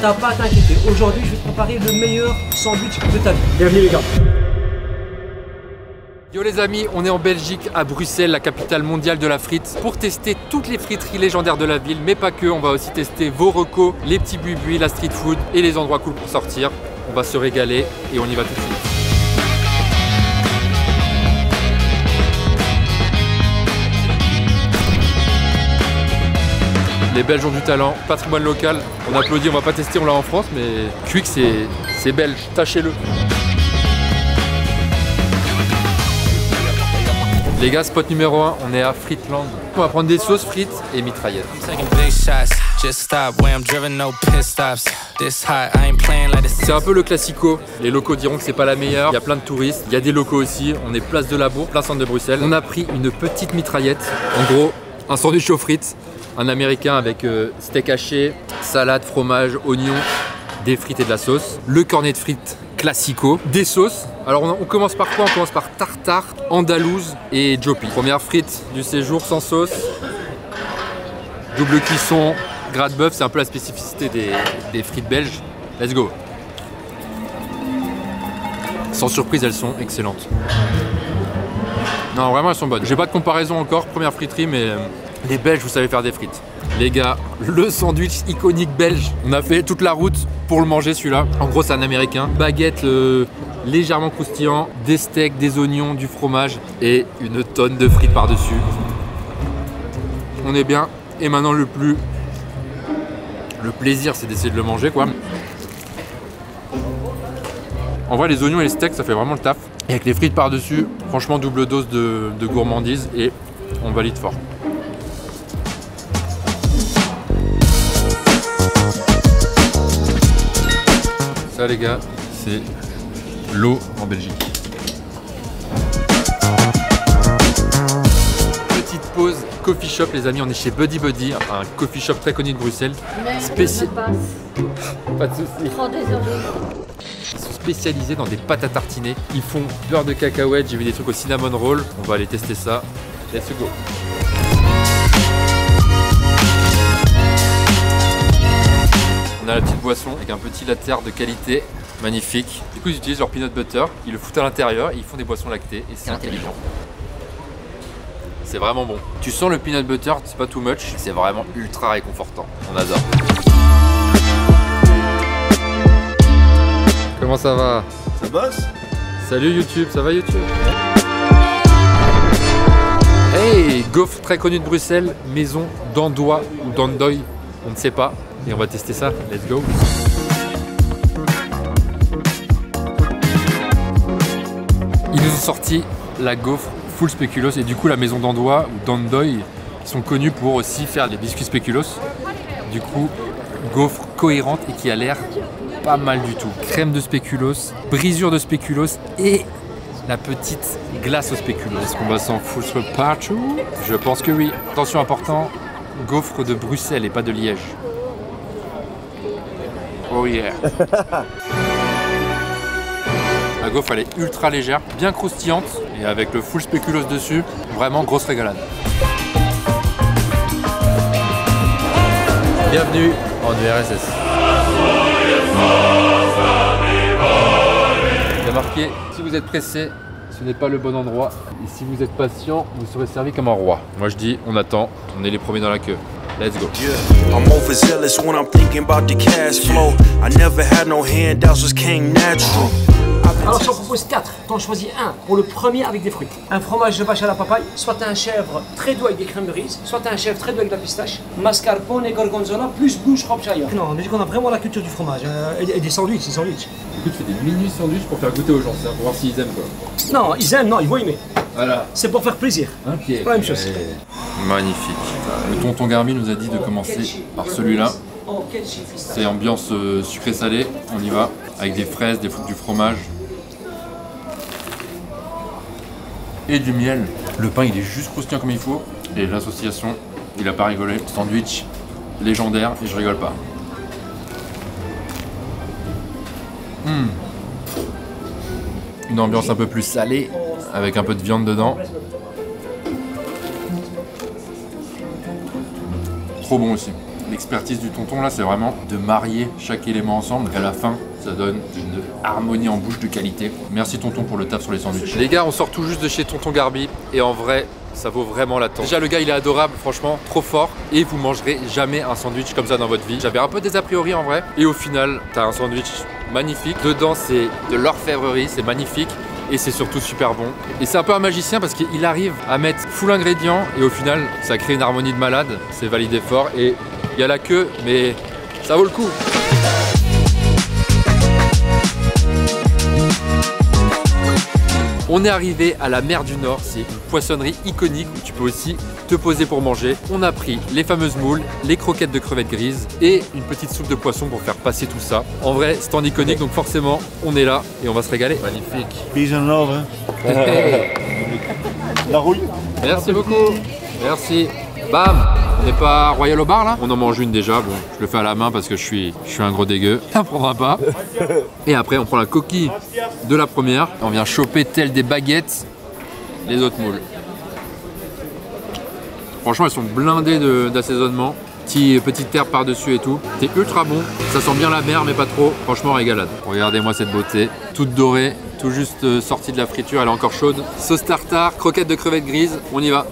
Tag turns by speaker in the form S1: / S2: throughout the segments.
S1: t'as pas à t'inquiéter. Aujourd'hui, je vais te préparer le meilleur sandwich de ta vie. Bienvenue les gars.
S2: Yo les amis, on est en Belgique, à Bruxelles, la capitale mondiale de la frite, pour tester toutes les friteries légendaires de la ville, mais pas que, on va aussi tester vos recos, les petits buis-buis, la street food et les endroits cool pour sortir. On va se régaler et on y va tout de suite. Les Belges ont du talent, patrimoine local, on applaudit, on va pas tester, on l'a en France, mais Quick c'est belge, tâchez-le. Les gars, spot numéro 1, on est à Fritland. On va prendre des sauces frites et mitraillettes. C'est un peu le classico. Les locaux diront que c'est pas la meilleure. Il y a plein de touristes. Il y a des locaux aussi. On est place de la Bourg, plein centre de Bruxelles. On a pris une petite mitraillette. En gros, un sandwich aux frites. Un américain avec steak haché, salade, fromage, oignon, des frites et de la sauce. Le cornet de frites classico, des sauces. Alors on commence par quoi? On commence par tartare, andalouse et jopi. Première frite du séjour sans sauce. Double cuisson, gras de bœuf, c'est un peu la spécificité des frites belges. Let's go. Sans surprise, elles sont excellentes. Non, vraiment elles sont bonnes. J'ai pas de comparaison encore, première friterie, mais les Belges, vous savez faire des frites. Les gars, le sandwich iconique belge. On a fait toute la route pour le manger celui-là. En gros, c'est un américain. Baguette légèrement croustillant, des steaks, des oignons, du fromage et une tonne de frites par-dessus. On est bien. Et maintenant, le plaisir, c'est d'essayer de le manger, quoi. En vrai, les oignons et les steaks, ça fait vraiment le taf. Et avec les frites par-dessus, franchement, double dose de gourmandise et on valide fort. Ça les gars, c'est l'eau en Belgique. Petite pause coffee shop les amis, on est chez Buddy Buddy, un coffee shop très connu de Bruxelles. Pas de soucis.
S3: Trop désolé.
S2: Ils sont spécialisés dans des pâtes à tartiner. Ils font beurre de cacahuète, j'ai vu des trucs au cinnamon roll. On va aller tester ça. Let's go. On a la petite boisson avec un petit latte art de qualité, magnifique. Du coup, ils utilisent leur peanut butter, ils le foutent à l'intérieur et ils font des boissons lactées et c'est intelligent. C'est vraiment bon. Tu sens le peanut butter, c'est pas too much, c'est vraiment ultra réconfortant. On adore. Comment ça va?
S4: Ça bosse?
S2: Salut YouTube, ça va YouTube? Hey, gaufre très connu de Bruxelles, maison d'Andoy ou d'Andoy, on ne sait pas. Et on va tester ça, let's go. Ils nous ont sorti la gaufre full spéculoos et du coup la maison d'Andoy ou d'Andoy sont connus pour aussi faire des biscuits spéculoos. Du coup, gaufre cohérente et qui a l'air pas mal du tout. Crème de spéculoos, brisure de spéculoos et la petite glace au spéculoos. Est-ce qu'on va s'en foutre partout? Je pense que oui. Attention important, gaufre de Bruxelles et pas de Liège. Oh yeah. La gaufre elle est ultra légère, bien croustillante et avec le full spéculoos dessus, vraiment grosse régalade. Bienvenue en URSS. Il y a marqué, si vous êtes pressé, ce n'est pas le bon endroit. Et si vous êtes patient, vous serez servi comme un roi. Moi je dis, on attend, on est les premiers dans la queue. Let's go. I'm overzealous when I'm thinking about the cash flow. I never had no handouts, just came natural.
S1: Alors je t'en propose 4, t'en choisis un pour le premier avec des fruits. Un fromage de vache à la papaye, soit un chèvre très doux avec des crèmes de riz, soit un chèvre très doux avec de la pistache, mascarpone et gorgonzola plus blue shropshire. Non, on dit qu'on a vraiment la culture du fromage et des sandwichs, Du coup tu fais des mini sandwichs pour faire goûter aux gens, pour voir s'ils aiment quoi. Non, ils aiment, non, ils vont aimer. Voilà. C'est pour faire plaisir. Ok. C'est pas la même chose.
S2: Magnifique. Le tonton Garmi nous a dit de commencer par celui-là. C'est ambiance sucré-salé, on y va, avec des fraises, du fromage. Et du miel. Le pain il est juste croustillant comme il faut. Et l'association, il a pas rigolé. Sandwich légendaire et je rigole pas. Une ambiance un peu plus salée avec un peu de viande dedans. Trop bon aussi. Les l'expertise du tonton là, c'est vraiment de marier chaque élément ensemble. Et à la fin, ça donne une harmonie en bouche de qualité. Merci tonton pour le taf sur les sandwichs. Les gars, on sort tout juste de chez tonton Garbi et en vrai, ça vaut vraiment l'attente. Déjà le gars il est adorable, franchement trop fort, et vous mangerez jamais un sandwich comme ça dans votre vie. J'avais un peu des a priori en vrai, et au final t'as un sandwich magnifique. Dedans c'est de l'orfèvrerie, c'est magnifique. Et c'est surtout super bon. Et c'est un peu un magicien parce qu'il arrive à mettre full ingrédients et au final ça crée une harmonie de malade. C'est validé fort et il y a la queue mais ça vaut le coup. On est arrivé à la mer du Nord, c'est une poissonnerie iconique où tu peux aussi te poser pour manger. On a pris les fameuses moules, les croquettes de crevettes grises et une petite soupe de poisson pour faire passer tout ça. En vrai, c'est en iconique, donc forcément, on est là et on va se régaler. Magnifique.
S3: Peace and love, hein. La rouille.
S2: Merci beaucoup. Merci. Bam. On n'est pas Royal au bar là? On en mange une déjà, bon, je le fais à la main parce que je suis un gros dégueu. Ça prendra pas. Et après, on prend la coquille de la première. On vient choper tel des baguettes les autres moules. Franchement, elles sont blindées d'assaisonnement. Petite terre par-dessus et tout. C'est ultra bon. Ça sent bien la mer, mais pas trop. Franchement, régalade. Regardez-moi cette beauté. Toute dorée, tout juste sortie de la friture. Elle est encore chaude. Sauce tartare, croquettes de crevettes grises. On y va.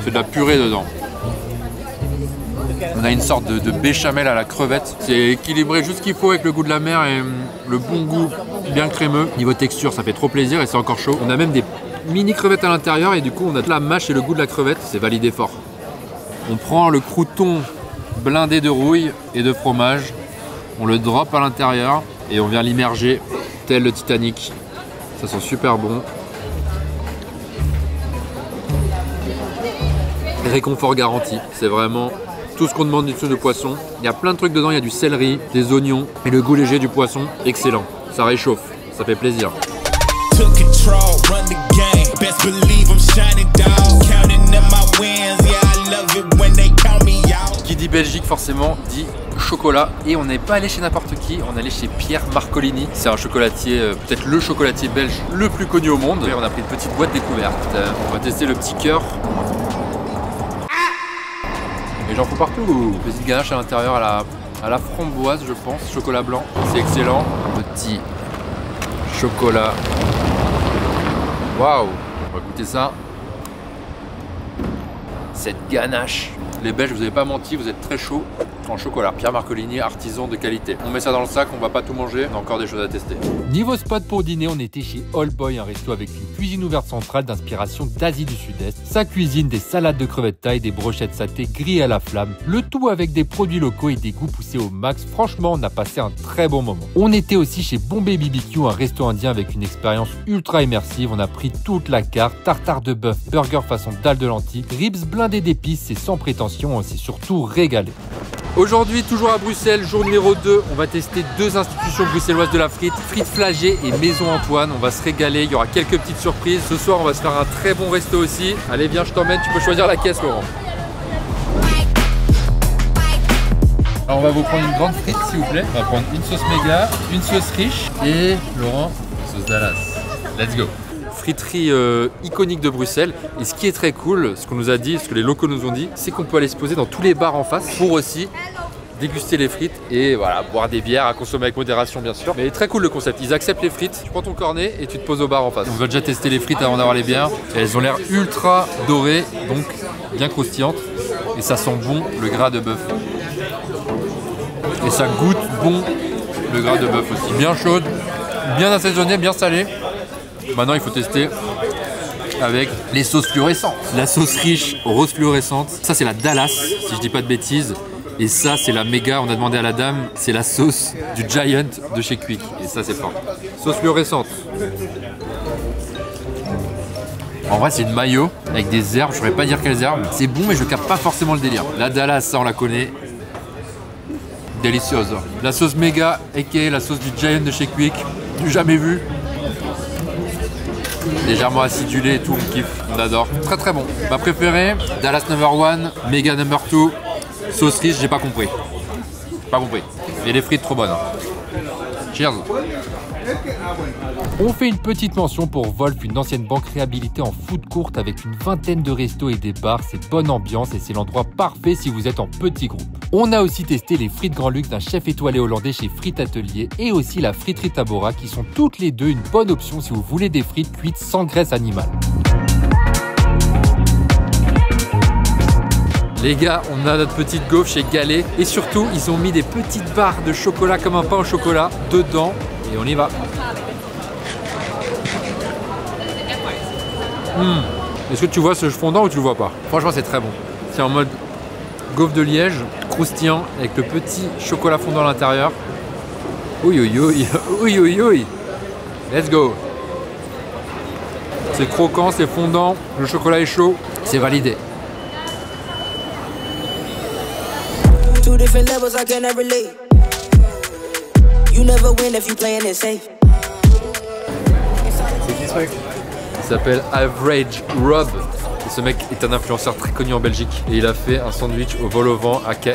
S2: C'est de la purée dedans. On a une sorte de béchamel à la crevette. C'est équilibré juste ce qu'il faut avec le goût de la mer et le bon goût bien crémeux. Niveau texture, ça fait trop plaisir et c'est encore chaud. On a même des mini crevettes à l'intérieur et du coup on a de la mâche et le goût de la crevette. C'est validé fort. On prend le crouton blindé de rouille et de fromage. On le drop à l'intérieur et on vient l'immerger tel le Titanic. Ça sent super bon. Réconfort garanti, c'est vraiment tout ce qu'on demande du dessous de poisson. Il y a plein de trucs dedans, il y a du céleri, des oignons et le goût léger du poisson, excellent. Ça réchauffe, ça fait plaisir. Qui dit Belgique forcément dit chocolat et on n'est pas allé chez n'importe qui, on est allé chez Pierre Marcolini. C'est un chocolatier, peut-être le chocolatier belge le plus connu au monde. Et on a pris une petite boîte découverte. On va tester le petit cœur. Et j'en fous partout. Petite ganache à l'intérieur à la framboise, je pense, chocolat blanc. C'est excellent. Petit chocolat. Waouh! On va goûter ça. Cette ganache. Les Belges, vous n'avez pas menti, vous êtes très chaud en chocolat. Pierre Marcolini, artisan de qualité. On met ça dans le sac, on va pas tout manger, on a encore des choses à tester.
S4: Niveau spot pour dîner, on était chez All Boy, un resto avec une cuisine ouverte centrale d'inspiration d'Asie du Sud-Est. Sa cuisine, des salades de crevettes taille, des brochettes sautées grillées à la flamme, le tout avec des produits locaux et des goûts poussés au max. Franchement, on a passé un très bon moment. On était aussi chez Bombay BBQ, un resto indien avec une expérience ultra immersive. On a pris toute la carte, tartare de bœuf, burger façon dalle de lentilles, ribs blindés d'épices, c'est sans prétention, on s'est surtout régalé.
S2: Aujourd'hui, toujours à Bruxelles, jour numéro 2, on va tester 2 institutions bruxelloises de la frite, Frites Flagey et Maison Antoine. On va se régaler, il y aura quelques petites surprises. Ce soir, on va se faire un très bon resto aussi. Allez, viens, je t'emmène, tu peux choisir la caisse, Laurent. Alors, on va vous prendre une grande frite, s'il vous plaît. On va prendre une sauce méga, une sauce riche et, Laurent, sauce Dallas. Let's go. Friterie iconique de Bruxelles. Et ce qui est très cool, ce qu'on nous a dit, ce que les locaux nous ont dit, c'est qu'on peut aller se poser dans tous les bars en face pour aussi déguster les frites et voilà, boire des bières à consommer avec modération bien sûr. Mais très cool le concept, ils acceptent les frites, tu prends ton cornet et tu te poses au bar en face. On va déjà tester les frites avant d'avoir les bières. Et elles ont l'air ultra dorées, donc bien croustillantes. Et ça sent bon le gras de bœuf. Et ça goûte bon le gras de bœuf aussi. Bien chaude, bien assaisonnée, bien salée. Maintenant, il faut tester avec les sauces fluorescentes. La sauce riche rose fluorescente. Ça, c'est la Dallas, si je dis pas de bêtises. Et ça, c'est la méga. On a demandé à la dame, c'est la sauce du Giant de chez Quick. Et ça, c'est fort. Sauce fluorescente. En vrai, c'est une mayo avec des herbes. Je ne saurais pas dire quelles herbes. C'est bon, mais je capte pas forcément le délire. La Dallas, ça, on la connaît. Délicieuse. La sauce méga, aka la sauce du Giant de chez Quick. Du jamais vu. Légèrement acidulé et tout, on kiffe, on adore. Très très bon. Ma préférée, Dallas number 1, Mega number 2, sauce riche, j'ai pas compris. Pas compris. Et les frites trop bonnes. Cheers.
S4: On fait une petite mention pour Wolf, une ancienne banque réhabilitée en food court avec une vingtaine de restos et des bars. C'est bonne ambiance et c'est l'endroit parfait si vous êtes en petit groupe. On a aussi testé les frites Grand Luxe d'un chef étoilé hollandais chez Frites Atelier et aussi la friterie Tabora qui sont toutes les deux une bonne option si vous voulez des frites cuites sans graisse animale.
S2: Les gars, on a notre petite gaufre chez Galet et surtout, ils ont mis des petites barres de chocolat comme un pain au chocolat dedans et on y va. Est-ce que tu vois ce fondant ou tu le vois pas? Franchement, c'est très bon. C'est en mode gaufre de Liège, croustillant avec le petit chocolat fondant à l'intérieur. Oui, oui, oui, oui, oui, oui. Let's go. C'est croquant, c'est fondant, le chocolat est chaud, c'est validé.
S5: Two different levels, I cannot relate. You never win if you playing it safe.
S2: C'est qui ce mec? Il s'appelle Average Rob. Et ce mec est un influenceur très connu en Belgique. Et il a fait un sandwich au vol au vent, aka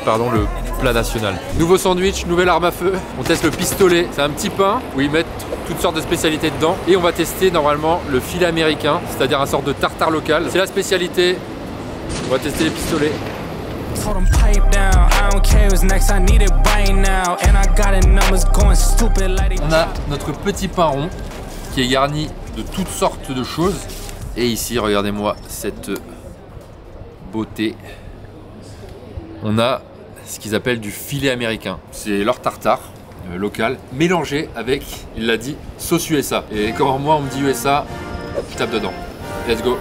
S2: pardon, le plat national. Nouveau sandwich, nouvelle arme à feu. On teste le pistolet. C'est un petit pain où ils mettent toutes sortes de spécialités dedans. Et on va tester normalement le filet américain, c'est-à-dire un sorte de tartare local. C'est la spécialité. On va tester les pistolets. On a notre petit pain rond qui est garni de toutes sortes de choses. Et ici, regardez-moi cette beauté. On a ce qu'ils appellent du filet américain. C'est leur tartare local mélangé avec, il l'a dit, sauce USA. Et quand moi on me dit USA, je tape dedans. Let's go.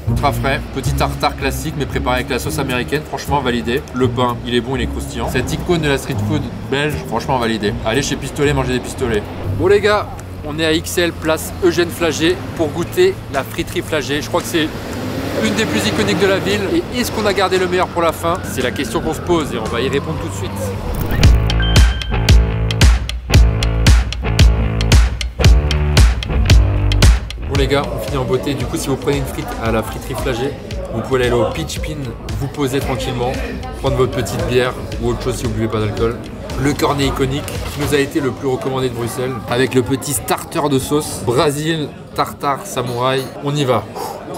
S2: Ultra frais, petit tartare classique mais préparé avec la sauce américaine, franchement validé. Le pain, il est bon, il est croustillant. Cette icône de la street food belge, franchement validé. Allez chez Pistolet, manger des pistolets. Bon les gars, on est à XL, place Eugène Flagey pour goûter la friterie Flagey. Je crois que c'est une des plus iconiques de la ville. Et est-ce qu'on a gardé le meilleur pour la fin? C'est la question qu'on se pose et on va y répondre tout de suite. Les gars, on finit en beauté. Du coup, si vous prenez une frite à la friterie Flagey, vous pouvez aller au Peach Pin, vous poser tranquillement, prendre votre petite bière ou autre chose si vous ne buvez pas d'alcool. Le cornet iconique qui nous a été le plus recommandé de Bruxelles avec le petit starter de sauce Brésil, tartare, samouraï. On y va.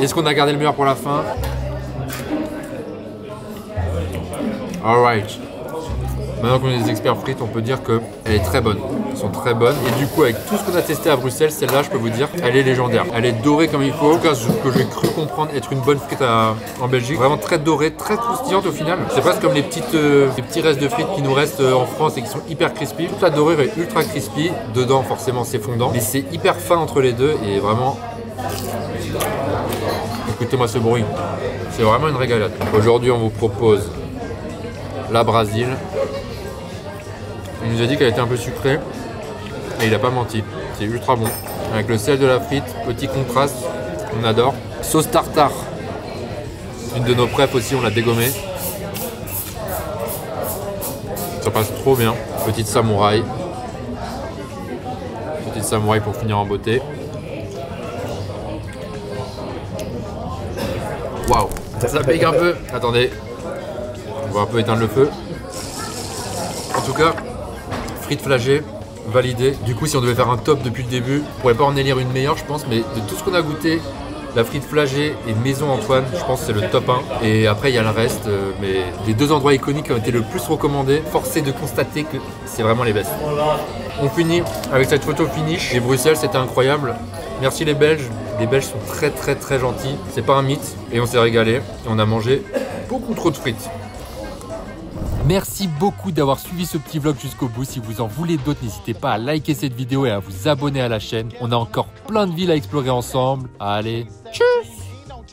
S2: Est-ce qu'on a gardé le meilleur pour la fin? Alright. Maintenant qu'on est des experts frites, on peut dire qu'elle est très bonne. Elles sont très bonnes. Et du coup, avec tout ce qu'on a testé à Bruxelles, celle-là, je peux vous dire, elle est légendaire. Elle est dorée comme il faut. En tout cas, ce que j'ai cru comprendre être une bonne frite en Belgique. Vraiment très dorée, très croustillante au final. C'est presque comme les petits restes de frites qui nous restent en France et qui sont hyper crispy. Toute la dorure est ultra crispy. Dedans, forcément, c'est fondant. Mais c'est hyper fin entre les deux et vraiment... Écoutez-moi ce bruit. C'est vraiment une régalade. Aujourd'hui, on vous propose la Brésil. Il nous a dit qu'elle était un peu sucrée et il n'a pas menti. C'est ultra bon. Avec le sel de la frite, petit contraste, on adore. Sauce tartare, une de nos préfs aussi, on l'a dégommée. Ça passe trop bien. Petite samouraï. Petite samouraï pour finir en beauté. Waouh, ça pique un peu. Attendez, on va un peu éteindre le feu. En tout cas, frites Flagey, validé. Du coup, si on devait faire un top depuis le début, on pourrait pas en élire une meilleure, je pense, mais de tout ce qu'on a goûté, la frite Flagey et Maison Antoine, je pense que c'est le top 1. Et après, il y a le reste, mais les deux endroits iconiques qui ont été le plus recommandés, forcé de constater que c'est vraiment les best. On finit avec cette photo finish. Et Bruxelles, c'était incroyable. Merci les Belges. Les Belges sont très très très gentils. C'est pas un mythe. Et on s'est régalé. Et on a mangé beaucoup trop de frites.
S4: Merci beaucoup d'avoir suivi ce petit vlog jusqu'au bout. Si vous en voulez d'autres, n'hésitez pas à liker cette vidéo et à vous abonner à la chaîne. On a encore plein de villes à explorer ensemble. Allez,